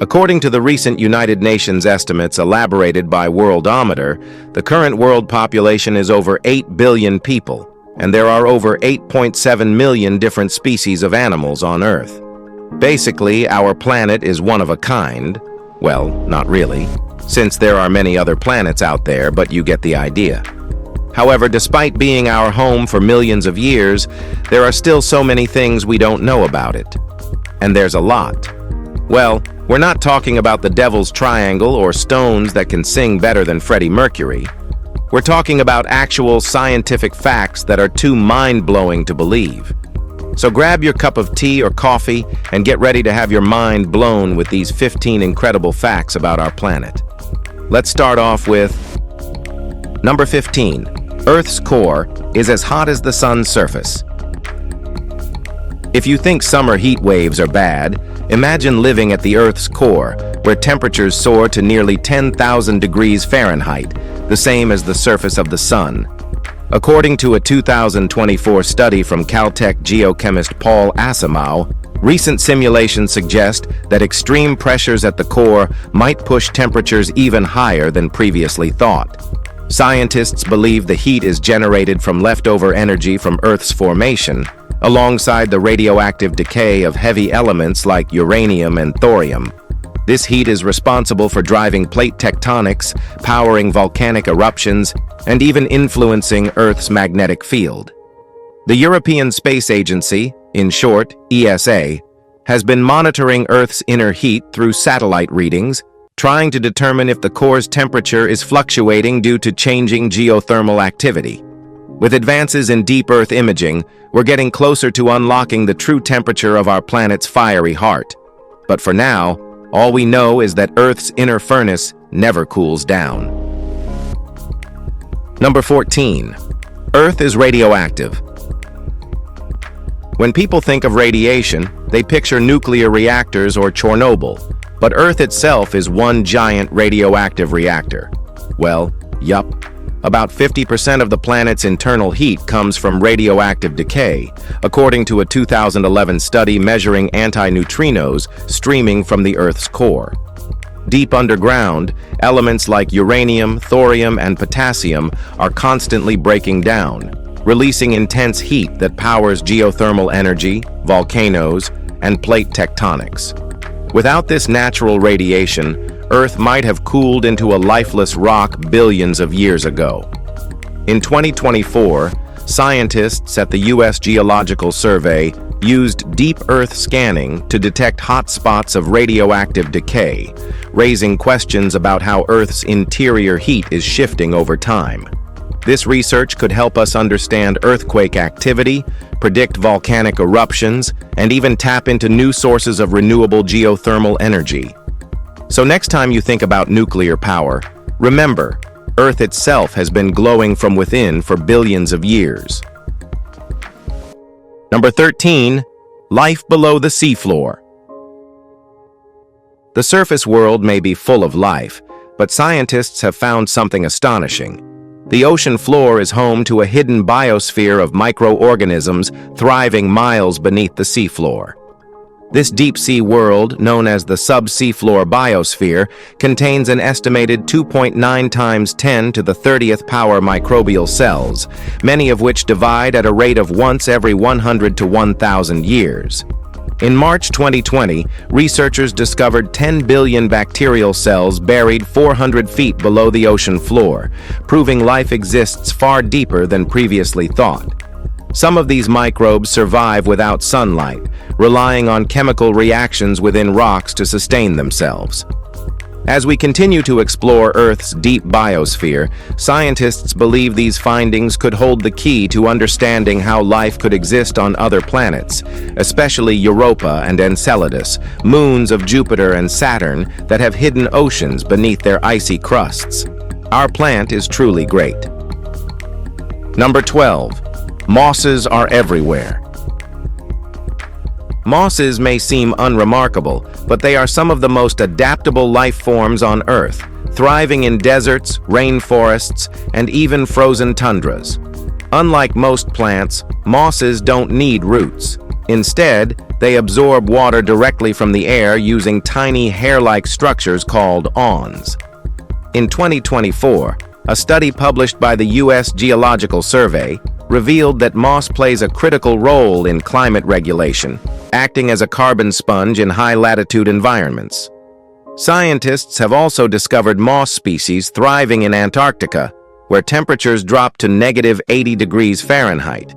According to the recent United Nations estimates elaborated by Worldometer, the current world population is over 8 billion people, and there are over 8.7 million different species of animals on Earth. Basically, our planet is one of a kind. Well, not really, since there are many other planets out there, but you get the idea. However, despite being our home for millions of years, there are still so many things we don't know about it. And there's a lot. Well, we're not talking about the Devil's Triangle or stones that can sing better than Freddie Mercury. We're talking about actual scientific facts that are too mind-blowing to believe. So grab your cup of tea or coffee and get ready to have your mind blown with these 15 incredible facts about our planet. Let's start off with number 15. Earth's core is as hot as the sun's surface. If you think summer heat waves are bad, imagine living at the Earth's core, where temperatures soar to nearly 10,000 degrees Fahrenheit, the same as the surface of the sun. According to a 2024 study from Caltech geochemist Paul Asamoah, recent simulations suggest that extreme pressures at the core might push temperatures even higher than previously thought. Scientists believe the heat is generated from leftover energy from Earth's formation, alongside the radioactive decay of heavy elements like uranium and thorium. This heat is responsible for driving plate tectonics, powering volcanic eruptions, and even influencing Earth's magnetic field. The European Space Agency, in short, ESA, has been monitoring Earth's inner heat through satellite readings, trying to determine if the core's temperature is fluctuating due to changing geothermal activity. With advances in deep Earth imaging, we're getting closer to unlocking the true temperature of our planet's fiery heart. But for now, all we know is that Earth's inner furnace never cools down. Number 14. Earth is radioactive. When people think of radiation, they picture nuclear reactors or Chernobyl, but Earth itself is one giant radioactive reactor. Well, yup. About 50% of the planet's internal heat comes from radioactive decay, according to a 2011 study measuring antineutrinos streaming from the Earth's core. Deep underground, elements like uranium, thorium, and potassium are constantly breaking down, releasing intense heat that powers geothermal energy, volcanoes, and plate tectonics. Without this natural radiation, Earth might have cooled into a lifeless rock billions of years ago. In 2024, scientists at the U.S. Geological Survey used deep Earth scanning to detect hot spots of radioactive decay, raising questions about how Earth's interior heat is shifting over time. This research could help us understand earthquake activity, predict volcanic eruptions, and even tap into new sources of renewable geothermal energy. So next time you think about nuclear power, remember, Earth itself has been glowing from within for billions of years. Number 13. Life below the seafloor. The surface world may be full of life, but scientists have found something astonishing. The ocean floor is home to a hidden biosphere of microorganisms thriving miles beneath the seafloor. This deep-sea world, known as the sub-seafloor biosphere, contains an estimated 2.9 times 10 to the 30th power microbial cells, many of which divide at a rate of once every 100 to 1,000 years. In March 2020, researchers discovered 10 billion bacterial cells buried 400 feet below the ocean floor, proving life exists far deeper than previously thought. Some of these microbes survive without sunlight, relying on chemical reactions within rocks to sustain themselves. As we continue to explore Earth's deep biosphere, scientists believe these findings could hold the key to understanding how life could exist on other planets, especially Europa and Enceladus, moons of Jupiter and Saturn that have hidden oceans beneath their icy crusts. Our planet is truly great. Number 12. Mosses are everywhere. Mosses may seem unremarkable, but they are some of the most adaptable life forms on Earth, thriving in deserts, rainforests, and even frozen tundras. Unlike most plants, mosses don't need roots. Instead, They absorb water directly from the air using tiny hair-like structures called awns. In 2024, a study published by the U.S. Geological Survey revealed that moss plays a critical role in climate regulation, acting as a carbon sponge in high-latitude environments. Scientists have also discovered moss species thriving in Antarctica, where temperatures drop to -80 degrees Fahrenheit.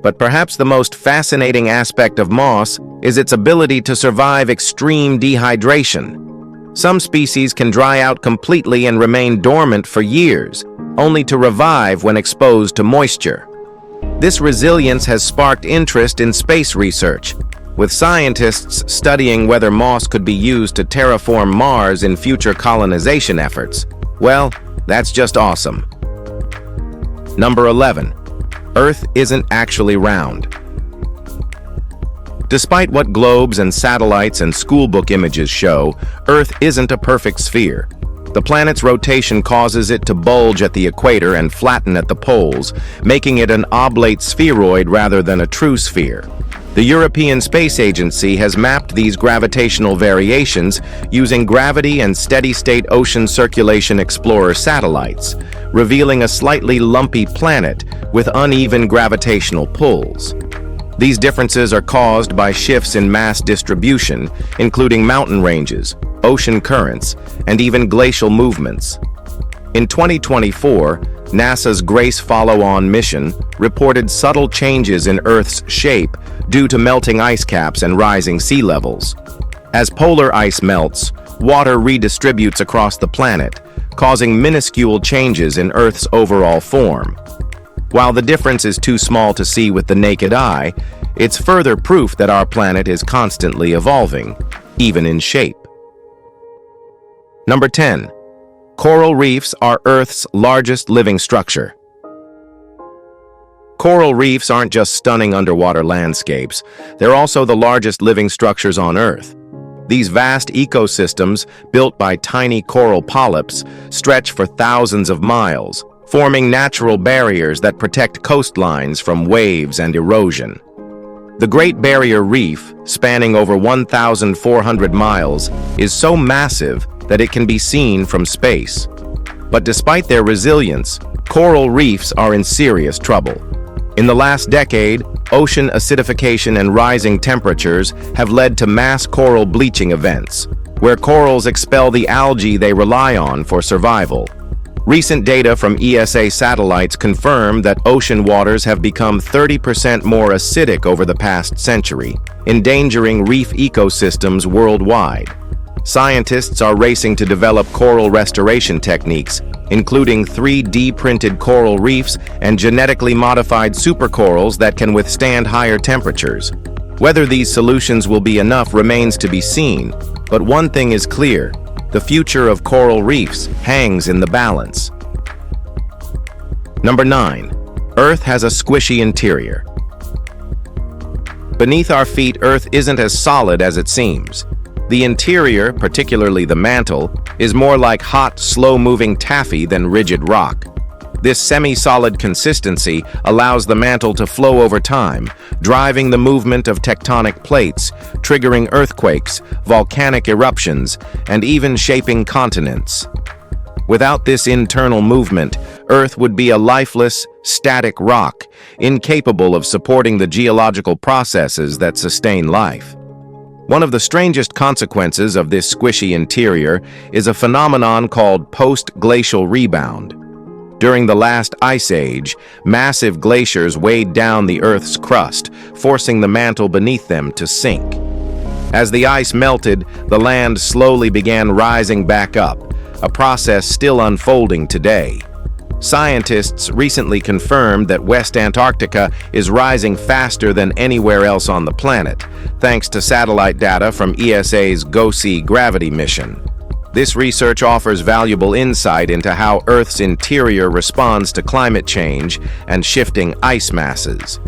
But perhaps the most fascinating aspect of moss is its ability to survive extreme dehydration. Some species can dry out completely and remain dormant for years, only to revive when exposed to moisture. This resilience has sparked interest in space research, with scientists studying whether moss could be used to terraform Mars in future colonization efforts. Well, that's just awesome. Number 11. Earth isn't actually round. Despite what globes and satellites and schoolbook images show, Earth isn't a perfect sphere. The planet's rotation causes it to bulge at the equator and flatten at the poles, making it an oblate spheroid rather than a true sphere. The European Space Agency has mapped these gravitational variations using gravity and steady-state ocean circulation explorer satellites, revealing a slightly lumpy planet with uneven gravitational pulls. These differences are caused by shifts in mass distribution, including mountain ranges, ocean currents, and even glacial movements. In 2024, NASA's GRACE follow-on mission reported subtle changes in Earth's shape due to melting ice caps and rising sea levels. As polar ice melts, water redistributes across the planet, causing minuscule changes in Earth's overall form. While the difference is too small to see with the naked eye, it's further proof that our planet is constantly evolving, even in shape. Number 10. Coral reefs are Earth's largest living structure. Coral reefs aren't just stunning underwater landscapes, they're also the largest living structures on Earth. These vast ecosystems, built by tiny coral polyps, stretch for thousands of miles, forming natural barriers that protect coastlines from waves and erosion. The Great Barrier Reef, spanning over 1,400 miles, is so massive that it can be seen from space. But despite their resilience, coral reefs are in serious trouble. In the last decade, ocean acidification and rising temperatures have led to mass coral bleaching events, where corals expel the algae they rely on for survival. Recent data from ESA satellites confirm that ocean waters have become 30% more acidic over the past century, endangering reef ecosystems worldwide. Scientists are racing to develop coral restoration techniques, including 3D printed coral reefs and genetically modified supercorals that can withstand higher temperatures. Whether these solutions will be enough remains to be seen, but one thing is clear: the future of coral reefs hangs in the balance. Number 9. Earth has a squishy interior. Beneath our feet, Earth isn't as solid as it seems. The interior, particularly the mantle, is more like hot, slow-moving taffy than rigid rock. This semi-solid consistency allows the mantle to flow over time, driving the movement of tectonic plates, triggering earthquakes, volcanic eruptions, and even shaping continents. Without this internal movement, Earth would be a lifeless, static rock, incapable of supporting the geological processes that sustain life. One of the strangest consequences of this squishy interior is a phenomenon called post-glacial rebound. During the last ice age, massive glaciers weighed down the Earth's crust, forcing the mantle beneath them to sink. As the ice melted, the land slowly began rising back up, a process still unfolding today. Scientists recently confirmed that West Antarctica is rising faster than anywhere else on the planet, thanks to satellite data from ESA's GO-SEE gravity mission. This research offers valuable insight into how Earth's interior responds to climate change and shifting ice masses.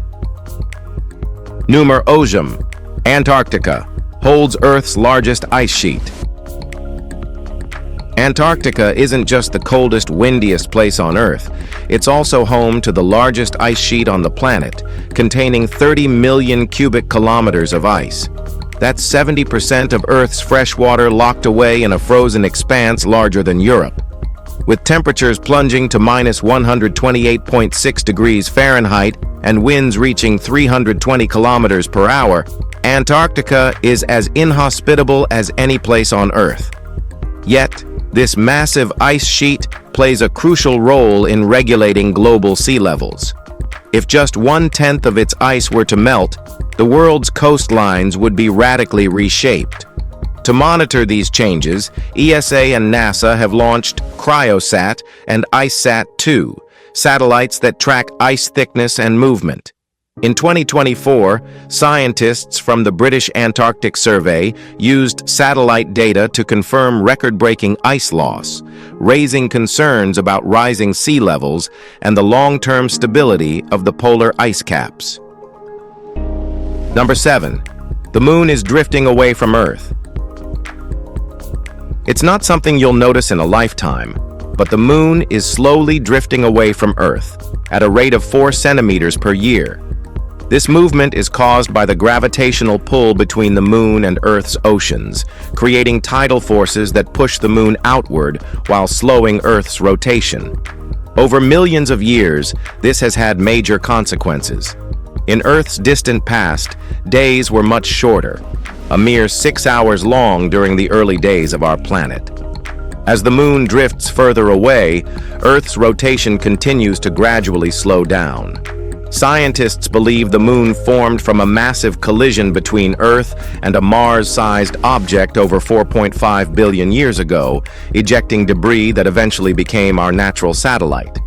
Number 11. Antarctica holds Earth's largest ice sheet. Antarctica isn't just the coldest, windiest place on Earth. It's also home to the largest ice sheet on the planet, containing 30 million cubic kilometers of ice. That's 70% of Earth's fresh water locked away in a frozen expanse larger than Europe. With temperatures plunging to minus 128.6 degrees Fahrenheit and winds reaching 320 kilometers per hour, Antarctica is as inhospitable as any place on Earth. Yet, this massive ice sheet plays a crucial role in regulating global sea levels. If just 1/10 of its ice were to melt, the world's coastlines would be radically reshaped. To monitor these changes, ESA and NASA have launched Cryosat and IceSat-2, satellites that track ice thickness and movement. In 2024, scientists from the British Antarctic Survey used satellite data to confirm record-breaking ice loss, raising concerns about rising sea levels and the long-term stability of the polar ice caps. Number 7. The moon is drifting away from Earth. It's not something you'll notice in a lifetime, but the moon is slowly drifting away from Earth at a rate of 4 centimeters per year. This movement is caused by the gravitational pull between the moon and Earth's oceans, creating tidal forces that push the moon outward while slowing Earth's rotation. Over millions of years, this has had major consequences. In Earth's distant past, days were much shorter, a mere 6 hours long during the early days of our planet. As the moon drifts further away, Earth's rotation continues to gradually slow down. Scientists believe the moon formed from a massive collision between Earth and a Mars-sized object over 4.5 billion years ago, ejecting debris that eventually became our natural satellite.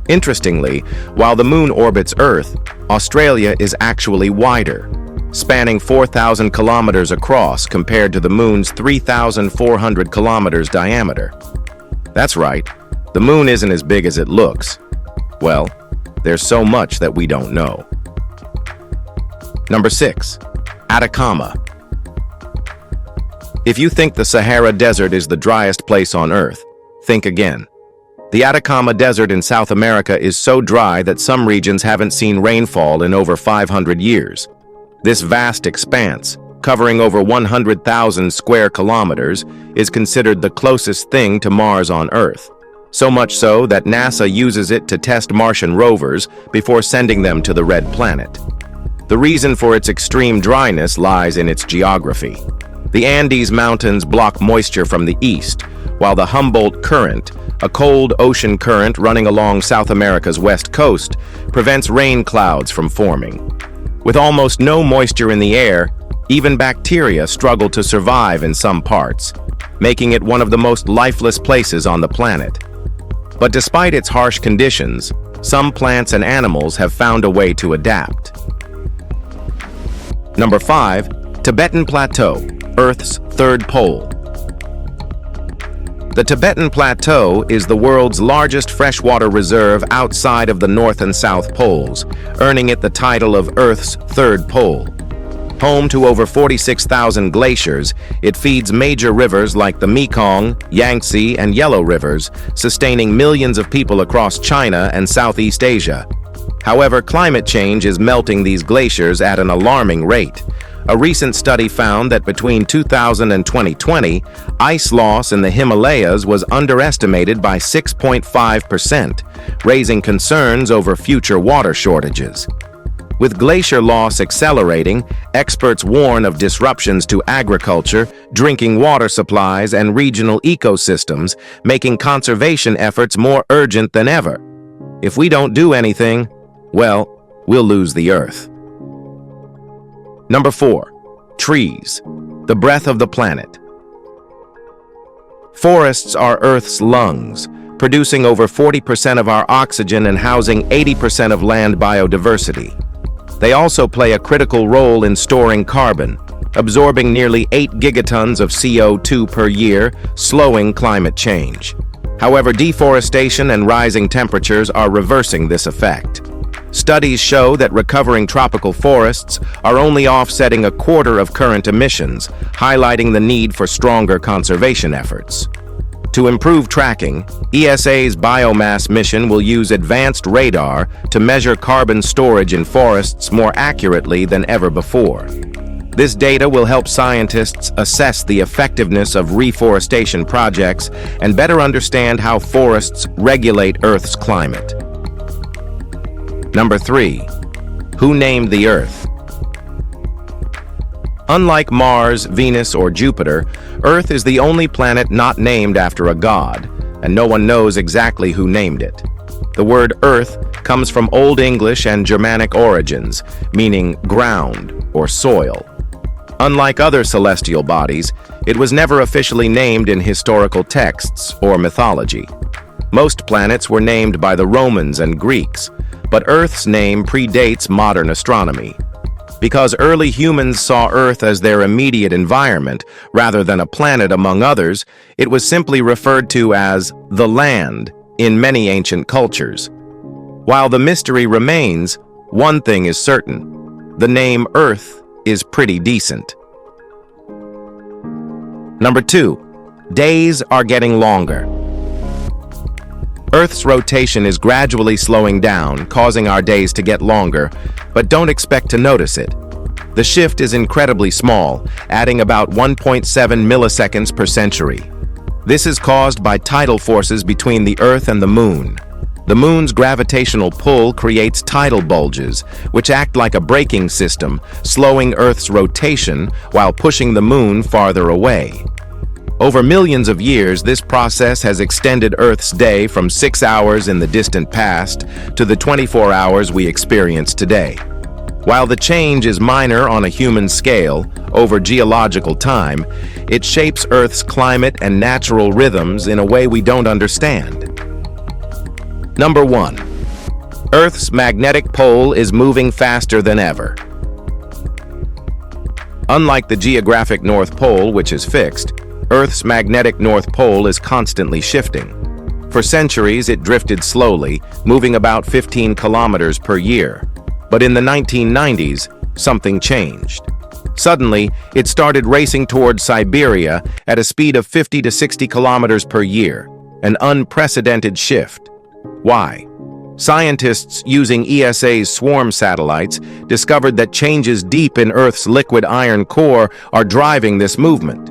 Interestingly, while the moon orbits Earth, Australia is actually wider, spanning 4,000 kilometers across compared to the moon's 3,400 kilometers diameter. That's right, the moon isn't as big as it looks. Well, there's so much that we don't know. Number 6. Atacama. If you think the Sahara Desert is the driest place on Earth, think again. The Atacama Desert in South America is so dry that some regions haven't seen rainfall in over 500 years. This vast expanse, covering over 100,000 square kilometers, is considered the closest thing to Mars on Earth. So much so that NASA uses it to test Martian rovers before sending them to the Red Planet. The reason for its extreme dryness lies in its geography. The Andes Mountains block moisture from the east, while the Humboldt Current, a cold ocean current running along South America's west coast, prevents rain clouds from forming. With almost no moisture in the air, even bacteria struggle to survive in some parts, making it one of the most lifeless places on the planet. But despite its harsh conditions, some plants and animals have found a way to adapt. Number 5. Tibetan Plateau, Earth's third pole. The Tibetan Plateau is the world's largest freshwater reserve outside of the North and South Poles, earning it the title of Earth's third pole. Home to over 46,000 glaciers, it feeds major rivers like the Mekong, Yangtze, and Yellow rivers, sustaining millions of people across China and Southeast Asia. However, climate change is melting these glaciers at an alarming rate. A recent study found that between 2000 and 2020, ice loss in the Himalayas was underestimated by 6.5%, raising concerns over future water shortages. With glacier loss accelerating, experts warn of disruptions to agriculture, drinking water supplies, and regional ecosystems, making conservation efforts more urgent than ever. If we don't do anything, well, we'll lose the Earth. Number 4. Trees, the breath of the planet. Forests are Earth's lungs, producing over 40% of our oxygen and housing 80% of land biodiversity. They also play a critical role in storing carbon, absorbing nearly 8 gigatons of CO2 per year, slowing climate change. However, deforestation and rising temperatures are reversing this effect. Studies show that recovering tropical forests are only offsetting a quarter of current emissions, highlighting the need for stronger conservation efforts. To improve tracking, ESA's biomass mission will use advanced radar to measure carbon storage in forests more accurately than ever before. This data will help scientists assess the effectiveness of reforestation projects and better understand how forests regulate Earth's climate. Number 3. Who named the Earth? Unlike Mars, Venus, or Jupiter, Earth is the only planet not named after a god, and no one knows exactly who named it. The word Earth comes from Old English and Germanic origins, meaning ground or soil. Unlike other celestial bodies, it was never officially named in historical texts or mythology. Most planets were named by the Romans and Greeks, but Earth's name predates modern astronomy. Because early humans saw Earth as their immediate environment, rather than a planet among others, it was simply referred to as the land in many ancient cultures. While the mystery remains, one thing is certain: the name Earth is pretty decent. Number 2. Days are getting longer. Earth's rotation is gradually slowing down, causing our days to get longer, but don't expect to notice it. The shift is incredibly small, adding about 1.7 milliseconds per century. This is caused by tidal forces between the Earth and the Moon. The Moon's gravitational pull creates tidal bulges, which act like a braking system, slowing Earth's rotation while pushing the Moon farther away. Over millions of years, this process has extended Earth's day from 6 hours in the distant past to the 24 hours we experience today. While the change is minor on a human scale, over geological time, it shapes Earth's climate and natural rhythms in a way we don't understand. Number 1. Earth's magnetic pole is moving faster than ever. Unlike the geographic North Pole, which is fixed, Earth's magnetic North Pole is constantly shifting. For centuries, it drifted slowly, moving about 15 kilometers per year. But in the 1990s, something changed. Suddenly, it started racing towards Siberia at a speed of 50 to 60 kilometers per year, an unprecedented shift. Why? Scientists using ESA's swarm satellites discovered that changes deep in Earth's liquid iron core are driving this movement.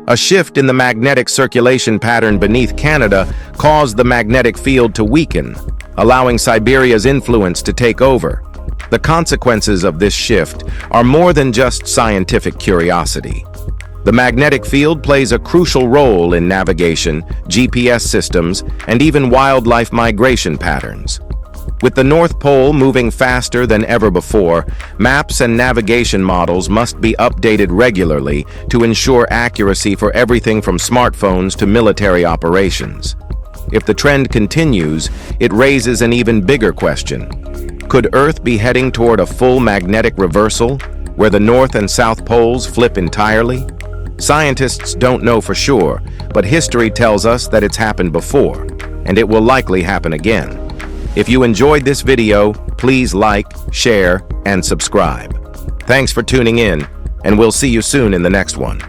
A shift in the magnetic circulation pattern beneath Canada caused the magnetic field to weaken, allowing Siberia's influence to take over. The consequences of this shift are more than just scientific curiosity. The magnetic field plays a crucial role in navigation, GPS systems, and even wildlife migration patterns. With the North Pole moving faster than ever before, maps and navigation models must be updated regularly to ensure accuracy for everything from smartphones to military operations. If the trend continues, it raises an even bigger question. Could Earth be heading toward a full magnetic reversal, where the North and South poles flip entirely? Scientists don't know for sure, but history tells us that it's happened before, and it will likely happen again. If you enjoyed this video, please like, share, and subscribe. Thanks for tuning in, and we'll see you soon in the next one.